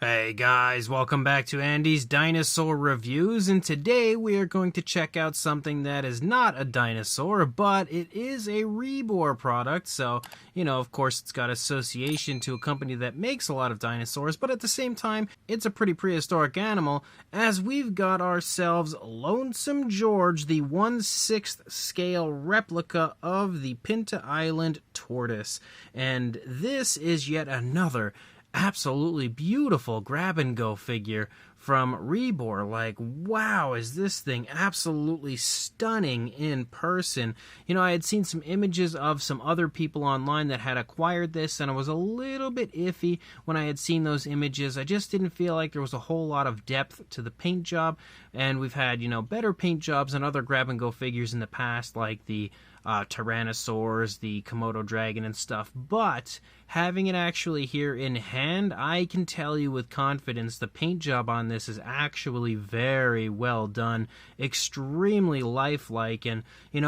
Hey guys, welcome back to Andy's Dinosaur Reviews, and today we are going to check out something that is not a dinosaur, but it is a Rebor product. So, of course it's got association to a company that makes a lot of dinosaurs, but at the same time, it's a pretty prehistoric animal, as we've got ourselves Lonesome George, the 1/6 scale replica of the Pinta Island Tortoise. And this is yet another absolutely beautiful grab-and-go figure from Rebor. Like, wow, is this thing absolutely stunning in person. I had seen some images of some other people online that had acquired this, and I was a little bit iffy when I had seen those images. I just didn't feel like there was a whole lot of depth to the paint job, and we've had, better paint jobs on other grab-and-go figures in the past, like the Tyrannosaurs, the Komodo dragon and stuff, but having it actually here in hand, I can tell you with confidence the paint job on this is actually very well done, extremely lifelike, and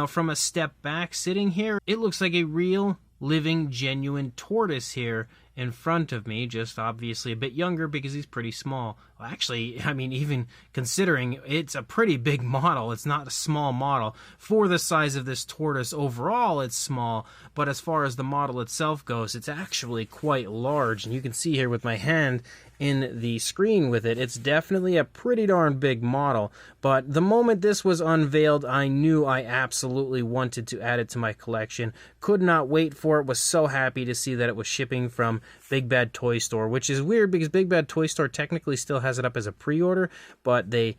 from a step back sitting here, it looks like a real living genuine tortoise here in front of me, just obviously a bit younger because he's pretty small. Well, actually, even considering it's a pretty big model, it's not a small model. For the size of this tortoise overall, it's small, but as far as the model itself goes, it's actually quite large. And you can see here with my hand in the screen with it, it's definitely a pretty darn big model. But the moment this was unveiled, I knew I absolutely wanted to add it to my collection. Could not wait for it, was so happy to see that it was shipping from Big Bad Toy Store, which is weird because Big Bad Toy Store technically still has it up as a pre-order, but they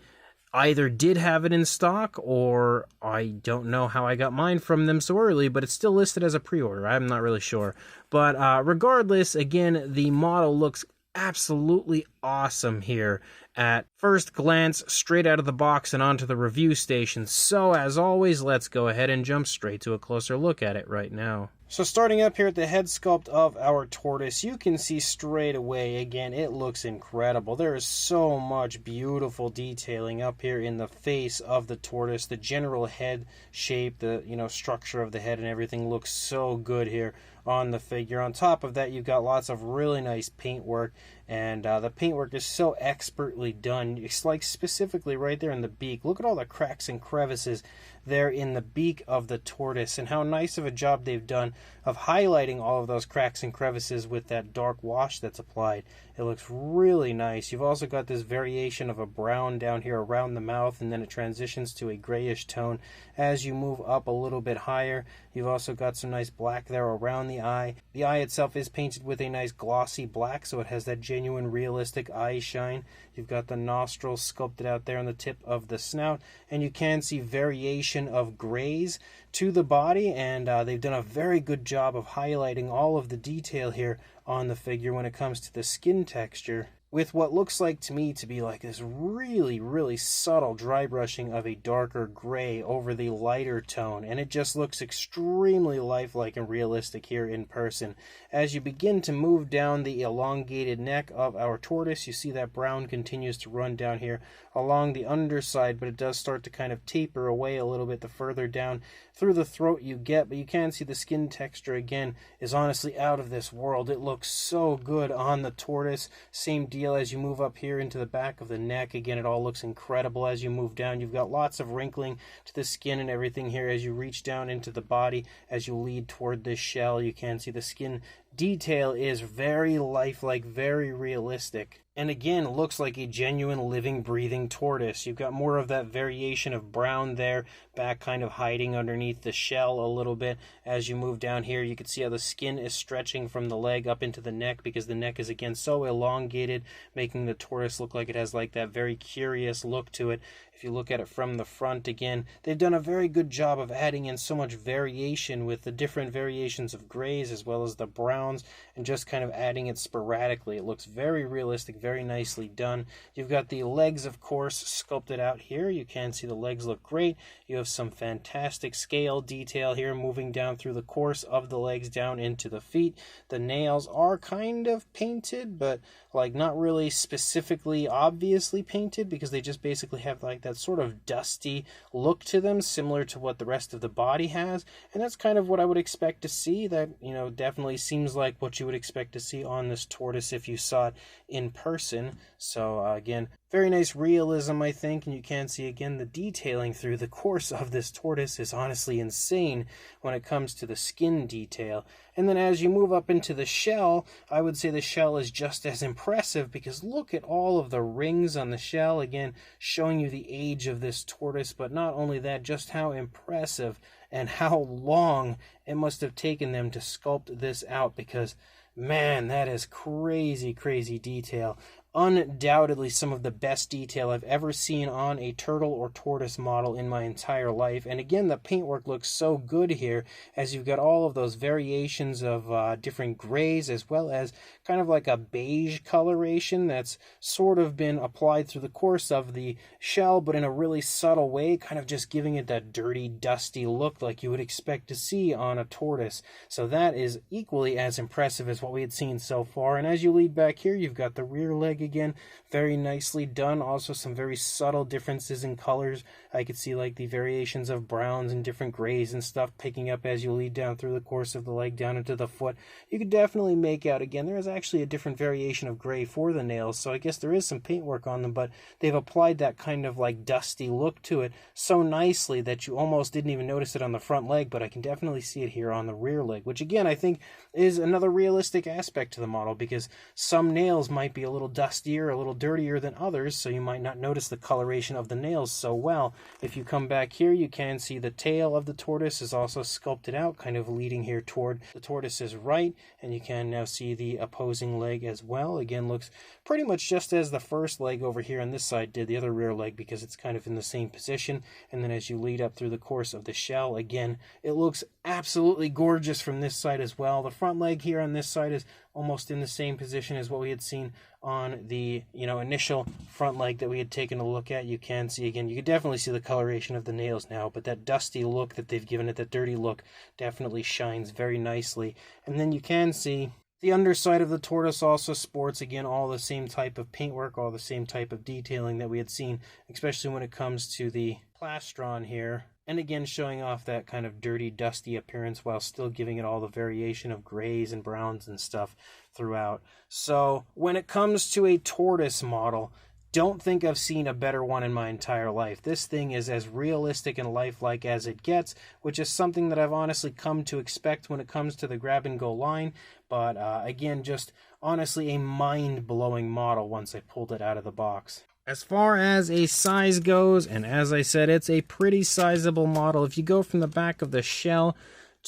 either did have it in stock, or I don't know how I got mine from them so early, but it's still listed as a pre-order. I'm not really sure. But regardless, again, the model looks absolutely awesome here at first glance, straight out of the box and onto the review station. So as always, let's go ahead and jump straight to a closer look at it right now. So starting up here at the head sculpt of our tortoise, you can see straight away, again, it looks incredible. There is so much beautiful detailing up here in the face of the tortoise. The general head shape, the structure of the head and everything looks so good here on the figure. On top of that, you've got lots of really nice paintwork, and the paintwork is so expertly done. It's like specifically right there in the beak. Look at all the cracks and crevices there in the beak of the tortoise, and how nice of a job they've done of highlighting all of those cracks and crevices with that dark wash that's applied. It looks really nice. You've also got this variation of a brown down here around the mouth, and then it transitions to a grayish tone as you move up a little bit higher. You've also got some nice black there around the eye. The eye itself is painted with a nice glossy black, so it has that genuine realistic eye shine. You've got the nostrils sculpted out there on the tip of the snout, and you can see variation of grays to the body, and they've done a very good job of highlighting all of the detail here on the figure when it comes to the skin texture, with what looks like to me to be like this really, really subtle dry brushing of a darker gray over the lighter tone, and it just looks extremely lifelike and realistic here in person. As you begin to move down the elongated neck of our tortoise, you see that brown continues to run down here along the underside, but it does start to kind of taper away a little bit the further down through the throat you get, but you can see the skin texture again is honestly out of this world. It looks so good on the tortoise. Same deal as you move up here into the back of the neck. Again, it all looks incredible as you move down. You've got lots of wrinkling to the skin and everything here as you reach down into the body. As you lead toward this shell, you can see the skin detail is very lifelike, very realistic, and again looks like a genuine living, breathing tortoise. You've got more of that variation of brown there, back kind of hiding underneath the shell a little bit. As you move down here, you can see how the skin is stretching from the leg up into the neck, because the neck is again so elongated, making the tortoise look like it has like that very curious look to it. If you look at it from the front, again, they've done a very good job of adding in so much variation with the different variations of grays as well as the browns, and just kind of adding it sporadically. It looks very realistic, very nicely done. You've got the legs, of course, sculpted out here. You can see the legs look great. You have some fantastic scale detail here moving down through the course of the legs down into the feet. The nails are kind of painted, but like not really specifically obviously painted, because they just basically have like that that sort of dusty look to them, similar to what the rest of the body has. And that's kind of what I would expect to see. That, definitely seems like what you would expect to see on this tortoise if you saw it in person. So again, very nice realism, I think, and you can see again the detailing through the course of this tortoise is honestly insane when it comes to the skin detail. And then as you move up into the shell, I would say the shell is just as impressive, because look at all of the rings on the shell, again showing you the age of this tortoise, but not only that, just how impressive and how long it must have taken them to sculpt this out, because man, that is crazy, crazy detail. Undoubtedly some of the best detail I've ever seen on a turtle or tortoise model in my entire life. And again, the paintwork looks so good here, as you've got all of those variations of different grays, as well as kind of like a beige coloration that's sort of been applied through the course of the shell, but in a really subtle way, kind of just giving it that dirty, dusty look like you would expect to see on a tortoise. So that is equally as impressive as what we had seen so far. And as you lead back here, you've got the rear leg again, very nicely done. Also some very subtle differences in colors. I could see like the variations of browns and different grays and stuff picking up as you lead down through the course of the leg down into the foot. You could definitely make out, again, there is actually a different variation of gray for the nails, so I guess there is some paintwork on them, but they've applied that kind of like dusty look to it so nicely that you almost didn't even notice it on the front leg, but I can definitely see it here on the rear leg, which again I think is another realistic aspect to the model, because some nails might be a little dustier, a little dirtier than others, so you might not notice the coloration of the nails so well. If you come back here, you can see the tail of the tortoise is also sculpted out, kind of leading here toward the tortoise's right, and you can now see the opposing leg as well. Again, looks pretty much just as the first leg over here on this side did, the other rear leg, because it's kind of in the same position. And then as you lead up through the course of the shell, again, it looks absolutely gorgeous from this side as well. The front leg here on this side is almost in the same position as what we had seen on the initial front leg that we had taken a look at. You can see, again, you can definitely see the coloration of the nails now, but that dusty look that they've given it, that dirty look, definitely shines very nicely. And then you can see the underside of the tortoise also sports, again, all the same type of paintwork, all the same type of detailing that we had seen, especially when it comes to the plastron here. And again, showing off that kind of dirty, dusty appearance while still giving it all the variation of grays and browns and stuff throughout. So when it comes to a tortoise model, don't think I've seen a better one in my entire life. This thing is as realistic and lifelike as it gets, which is something that I've honestly come to expect when it comes to the grab-and-go line. But again, just honestly a mind-blowing model once I pulled it out of the box. As far as a size goes, and as I said, it's a pretty sizable model. If you go from the back of the shell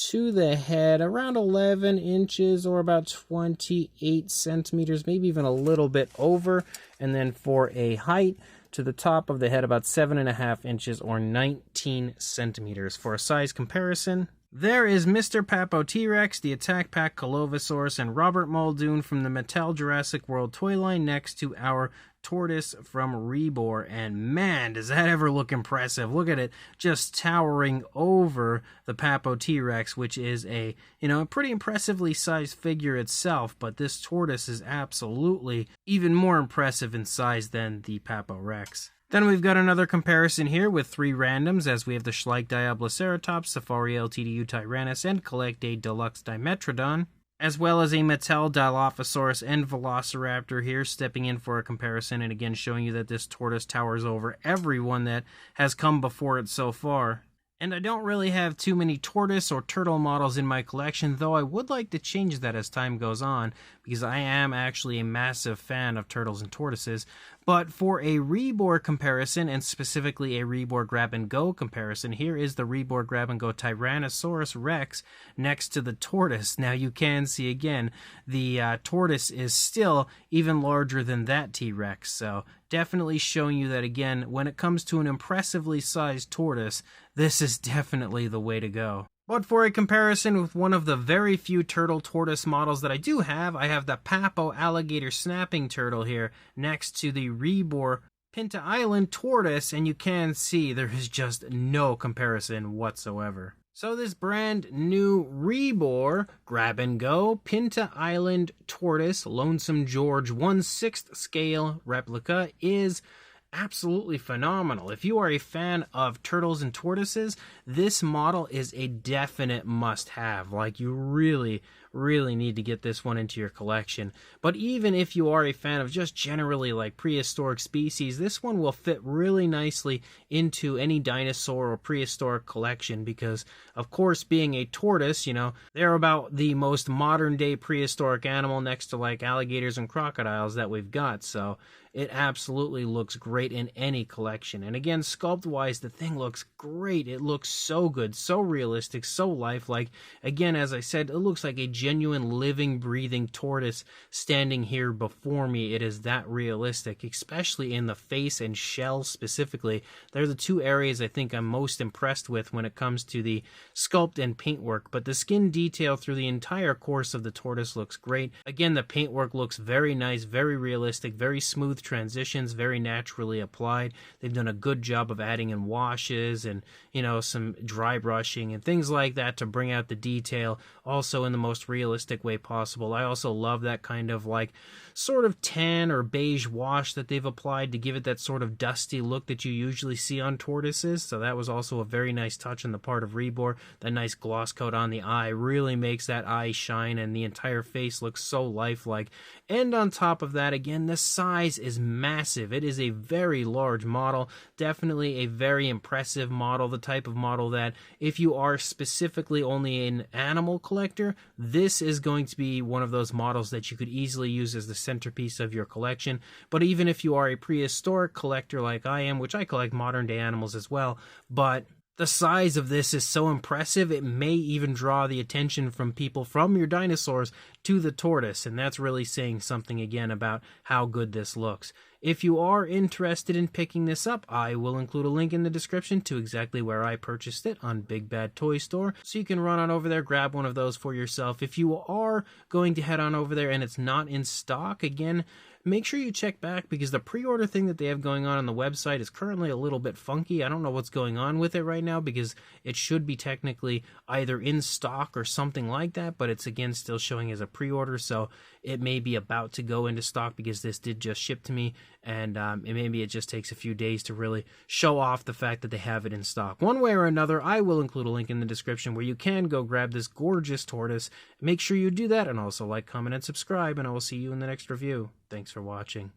to the head, around 11 inches or about 28 centimeters, maybe even a little bit over. And then for a height to the top of the head, about 7.5 inches or 19 centimeters. For a size comparison, there is Mr. Papo T-Rex, the Attack Pack Colovosaurus, and Robert Muldoon from the Mattel Jurassic World toy line next to our tortoise from Rebor. And man, does that ever look impressive. Look at it just towering over the Papo T-Rex, which is a pretty impressively sized figure itself, but this tortoise is absolutely even more impressive in size than the Papo Rex. Then we've got another comparison here with 3 randoms, as we have the Schleich Diabloceratops, Safari LTDU Tyrannus, and Collect A Deluxe Dimetrodon, as well as a Mattel Dilophosaurus and Velociraptor here, stepping in for a comparison, and again showing you that this tortoise towers over everyone that has come before it so far. And I don't really have too many tortoise or turtle models in my collection, though I would like to change that as time goes on, because I am actually a massive fan of turtles and tortoises. But for a Rebor comparison, and specifically a Rebor grab-and-go comparison, here is the Rebor grab-and-go Tyrannosaurus Rex next to the tortoise. Now you can see again, the tortoise is still even larger than that T-Rex, so definitely showing you that, again, when it comes to an impressively sized tortoise, this is definitely the way to go. But for a comparison with one of the very few turtle tortoise models that I do have, I have the Papo Alligator Snapping Turtle here next to the Rebor Pinta Island Tortoise, and you can see there is just no comparison whatsoever. So this brand new Rebor grab-and-go Pinta Island Tortoise Lonesome George 1/6 scale replica is absolutely phenomenal. If you are a fan of turtles and tortoises, this model is a definite must-have. Like, you really need to get this one into your collection. But even if you are a fan of just generally like prehistoric species, this one will fit really nicely into any dinosaur or prehistoric collection because, of course, being a tortoise, you know, they're about the most modern day prehistoric animal next to like alligators and crocodiles that we've got. So it absolutely looks great in any collection. And again, sculpt-wise, the thing looks great. It looks so good, so realistic, so lifelike. Again, as I said, it looks like a genuine living, breathing tortoise standing here before me. It is that realistic, especially in the face and shell specifically. They're the two areas I think I'm most impressed with when it comes to the sculpt and paintwork. But the skin detail through the entire course of the tortoise looks great. Again, the paintwork looks very nice, very realistic, very smooth transitions, very naturally applied. They've done a good job of adding in washes and, you know, some dry brushing and things like that to bring out the detail, also in the most realistic way possible. I also love that kind of like sort of tan or beige wash that they've applied to give it that sort of dusty look that you usually see on tortoises. So that was also a very nice touch on the part of Rebor. That nice gloss coat on the eye really makes that eye shine and the entire face look so lifelike. And on top of that, again, the size is massive. It is a very large model, definitely a very impressive model, the type of model that if you are specifically only an animal collector, this is going to be one of those models that you could easily use as the centerpiece of your collection. But even if you are a prehistoric collector like I am, which I collect modern day animals as well, but the size of this is so impressive, it may even draw the attention from people from your dinosaurs to the tortoise, and that's really saying something again about how good this looks. If you are interested in picking this up, I will include a link in the description to exactly where I purchased it on Big Bad Toy Store, so you can run on over there, grab one of those for yourself. If you are going to head on over there and it's not in stock, again, make sure you check back because the pre-order thing that they have going on the website is currently a little bit funky. I don't know what's going on with it right now because it should be technically either in stock or something like that, but it's again still showing as a pre-order, so it may be about to go into stock because this did just ship to me, and maybe it just takes a few days to really show off the fact that they have it in stock. One way or another, I will include a link in the description where you can go grab this gorgeous tortoise. Make sure you do that, and also like, comment, and subscribe, and I will see you in the next review. Thanks for watching.